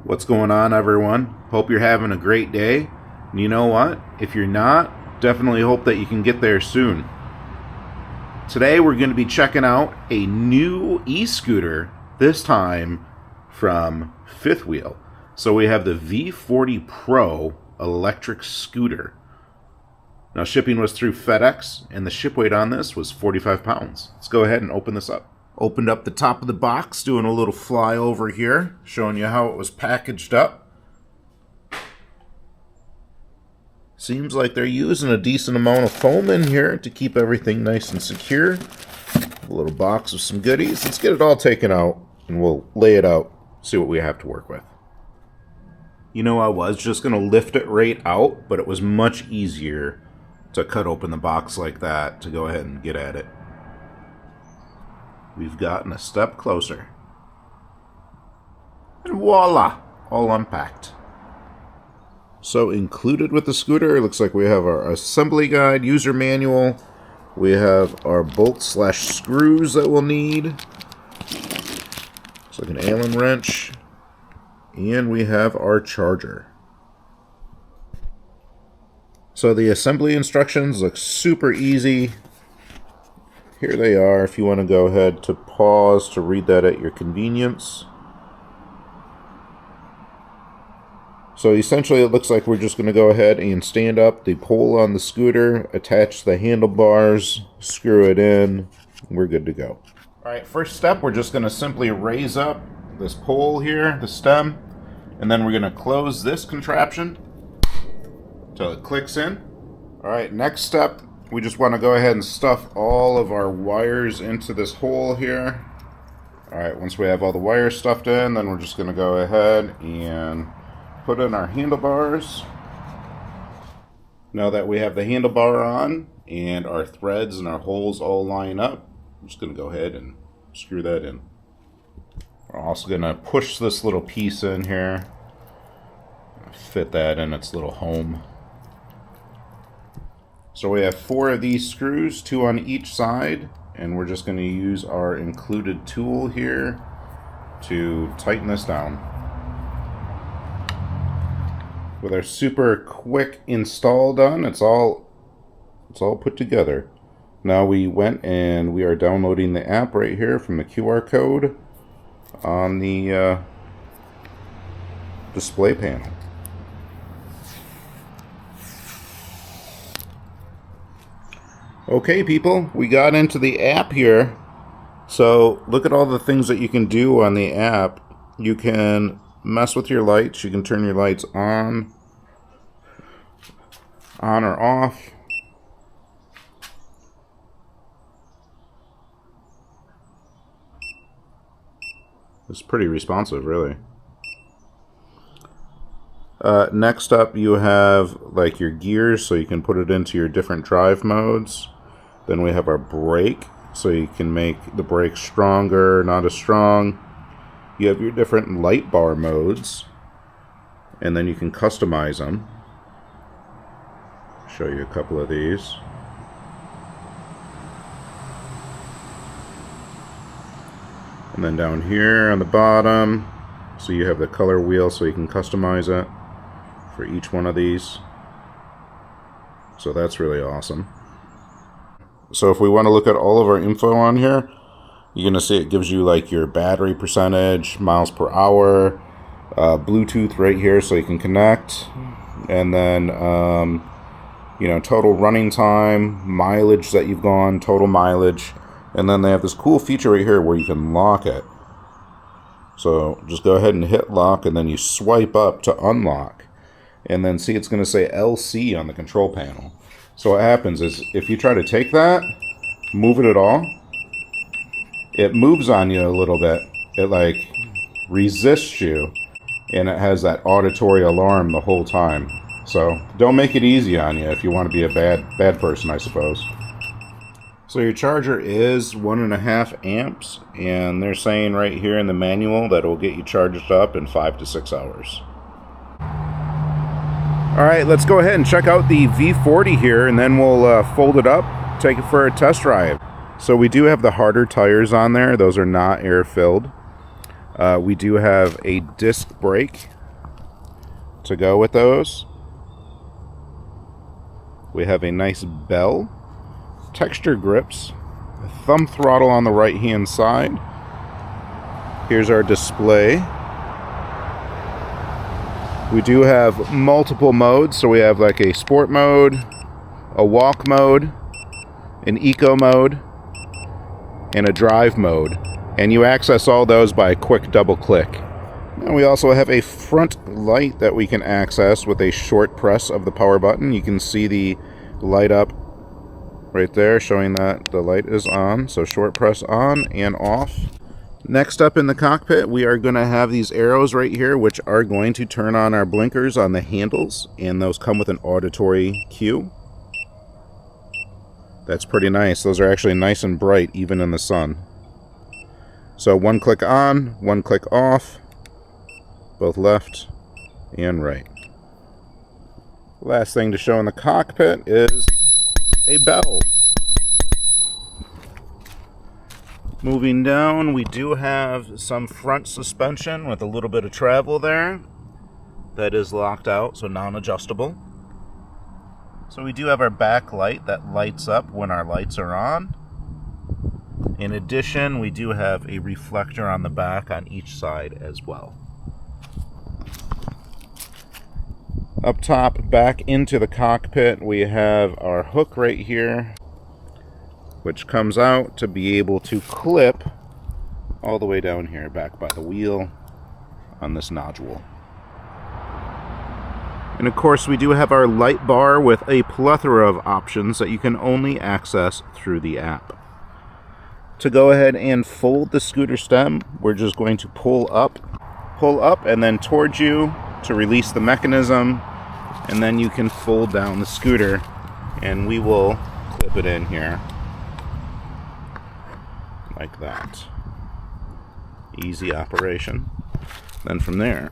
What's going on, everyone? Hope you're having a great day. And you know what? If you're not, definitely hope that you can get there soon. Today we're going to be checking out a new e-scooter, this time from Fifth Wheel. So we have the V40 Pro Electric Scooter. Now shipping was through FedEx, and the ship weight on this was 45 pounds. Let's go ahead and open this up. Opened up the top of the box, doing a little flyover here, showing you how it was packaged up. Seems like they're using a decent amount of foam in here to keep everything nice and secure. A little box of some goodies. Let's get it all taken out, and we'll lay it out, see what we have to work with. You know, I was just going to lift it right out, but it was much easier to cut open the box like that to go ahead and get at it. We've gotten a step closer. And voila! All unpacked. So included with the scooter, it looks like we have our assembly guide, user manual. We have our bolts/screws that we'll need. Looks like an Allen wrench. And we have our charger. So the assembly instructions look super easy. Here they are if you want to go ahead to pause to read that at your convenience. So essentially it looks like we're just going to go ahead and stand up the pole on the scooter, attach the handlebars, screw it in, and we're good to go. Alright, first step, we're just going to simply raise up this pole here, the stem, and then we're going to close this contraption until it clicks in. Alright, next step, we just want to go ahead and stuff all of our wires into this hole here. Alright, once we have all the wires stuffed in, then we're just going to go ahead and put in our handlebars. Now that we have the handlebar on and our threads and our holes all line up, I'm just going to go ahead and screw that in. We're also going to push this little piece in here, fit that in its little home. So we have 4 of these screws, 2 on each side, and we're just going to use our included tool here to tighten this down. With our super quick install done, it's all put together. Now we went and we are downloading the app right here from the QR code on the display panel. Okay, people, we got into the app here. So look at all the things that you can do on the app. You can mess with your lights. You can turn your lights on or off. It's pretty responsive, really. Next up, you have like your gears, so you can put it into your different drive modes. Then we have our brake, so you can make the brake stronger, not as strong. You have your different light bar modes, and then you can customize them. Show you a couple of these. And then down here on the bottom, so you have the color wheel, so you can customize it for each one of these. So that's really awesome. So if we want to look at all of our info on here, you're going to see it gives you like your battery percentage, miles per hour, Bluetooth right here so you can connect, and then you know, total running time, mileage that you've gone, total mileage, and then they have this cool feature right here where you can lock it. So just go ahead and hit lock, and then you swipe up to unlock, and then see it's going to say LC on the control panel. So what happens is if you try to take that, move it at all, it moves on you a little bit. It like resists you, and it has that auditory alarm the whole time. So don't make it easy on you if you want to be a bad person, I suppose. So your charger is 1.5 amps, and they're saying right here in the manual that it will get you charged up in 5 to 6 hours. Alright, let's go ahead and check out the V40 here, and then we'll fold it up, take it for a test drive. So we do have the harder tires on there. Those are not air-filled. We do have a disc brake to go with those. We have a nice bell, texture grips, a thumb throttle on the right hand side. Here's our display. We do have multiple modes, so we have like a sport mode, a walk mode, an eco mode, and a drive mode. And you access all those by a quick double click. And we also have a front light that we can access with a short press of the power button. You can see the light up right there showing that the light is on. So short press on and off. Next up in the cockpit, we are going to have these arrows right here, which are going to turn on our blinkers on the handles, and those come with an auditory cue. That's pretty nice. Those are actually nice and bright, even in the sun. So one click on, one click off, both left and right. Last thing to show in the cockpit is a bell. Moving down, we do have some front suspension with a little bit of travel there. That is locked out, so non-adjustable. So we do have our back light that lights up when our lights are on. In addition, we do have a reflector on the back on each side as well. Up top, back into the cockpit, we have our hook right here, which comes out to be able to clip all the way down here, back by the wheel on this nodule. And of course, we do have our light bar with a plethora of options that you can only access through the app. To go ahead and fold the scooter stem, we're just going to pull up, and then towards you to release the mechanism, and then you can fold down the scooter, and we will clip it in here like that. Easy operation. Then from there,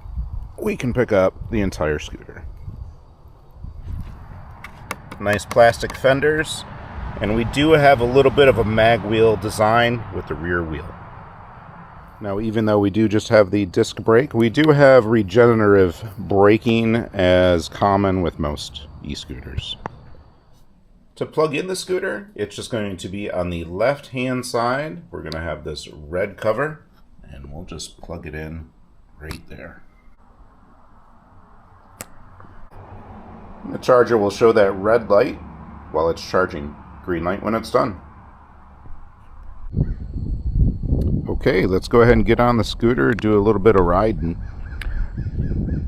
we can pick up the entire scooter. Nice plastic fenders, and we do have a little bit of a mag wheel design with the rear wheel. Now, even though we do just have the disc brake, we do have regenerative braking as common with most e-scooters. To plug in the scooter, it's just going to be on the left-hand side. We're going to have this red cover, and we'll just plug it in right there. The charger will show that red light while it's charging, green light when it's done. Okay, let's go ahead and get on the scooter, do a little bit of riding.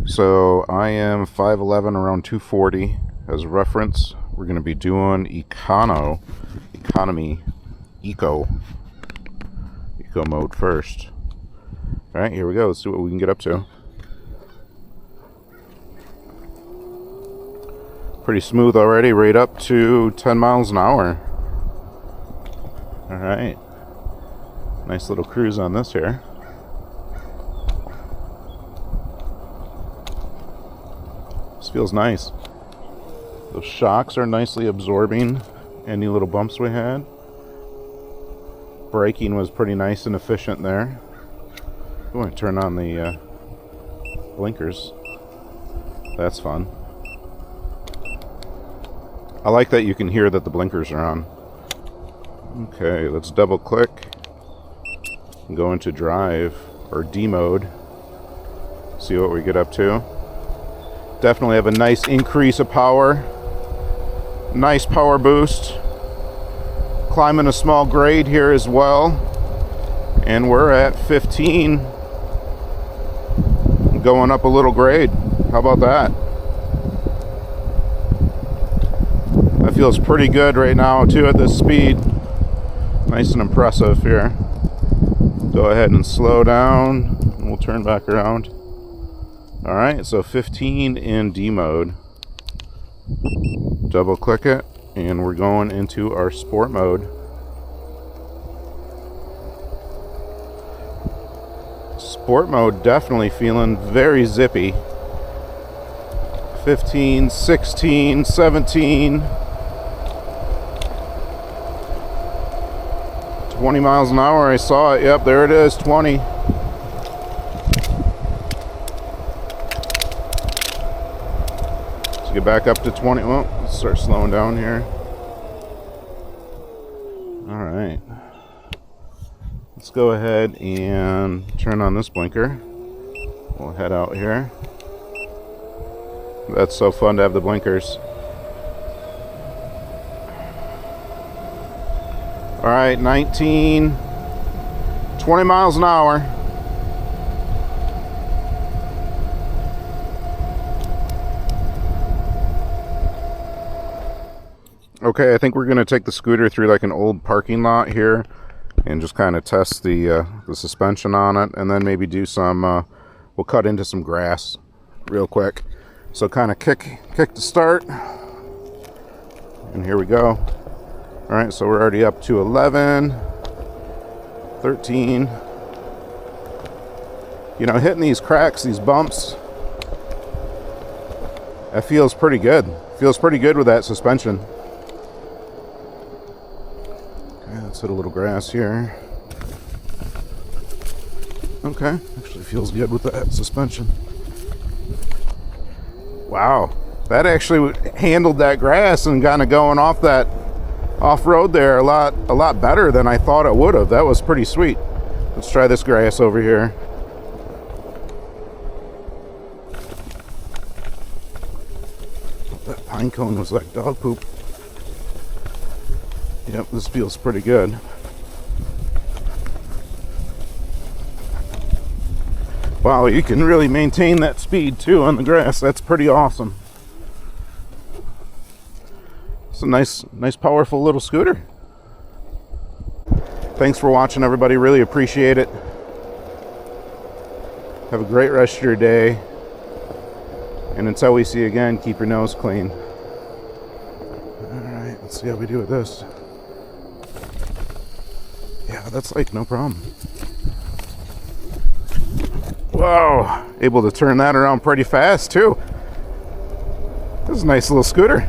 So I am 5'11", around 240 as a reference. We're going to be doing economy, eco mode first. All right, here we go. Let's see what we can get up to. Pretty smooth already, right up to 10 miles an hour. All right. Nice little cruise on this here. This feels nice. Those shocks are nicely absorbing any little bumps we had. Braking was pretty nice and efficient there. I'm going to turn on the blinkers. That's fun. I like that you can hear that the blinkers are on. Okay, let's double click and go into drive or D mode. See what we get up to. Definitely have a nice increase of power. Nice power boost. Climbing a small grade here as well. And we're at 15. Going up a little grade. How about that? That feels pretty good right now too at this speed. Nice and impressive here. Go ahead and slow down. And we'll turn back around. Alright, so 15 in D mode. Double click it, and we're going into our sport mode. Sport mode definitely feeling very zippy. 15, 16, 17, 20 miles an hour. I saw it. Yep, there it is, 20. get back up to 20. Well, let's start slowing down here. All right. Let's go ahead and turn on this blinker. We'll head out here. That's so fun to have the blinkers. All right, 20 miles an hour. Okay, I think we're gonna take the scooter through like an old parking lot here and just kind of test the suspension on it, and then maybe do some, we'll cut into some grass real quick. So kind of kick to start, and here we go. All right, so we're already up to 11, 13. You know, hitting these cracks, these bumps, that feels pretty good. Feels pretty good with that suspension. Let's hit a little grass here. Okay, actually feels good with that suspension. Wow, that actually handled that grass and kind of going off that off-road there a lot better than I thought it would have. That was pretty sweet. Let's try this grass over here. That pine cone was like dog poop. Yep, this feels pretty good. Wow, you can really maintain that speed too on the grass. That's pretty awesome. It's a nice powerful little scooter. Thanks for watching, everybody. Really appreciate it. Have a great rest of your day. And until we see you again, keep your nose clean. Alright, let's see how we do with this. Yeah, that's like no problem. Whoa, able to turn that around pretty fast too. This is a nice little scooter.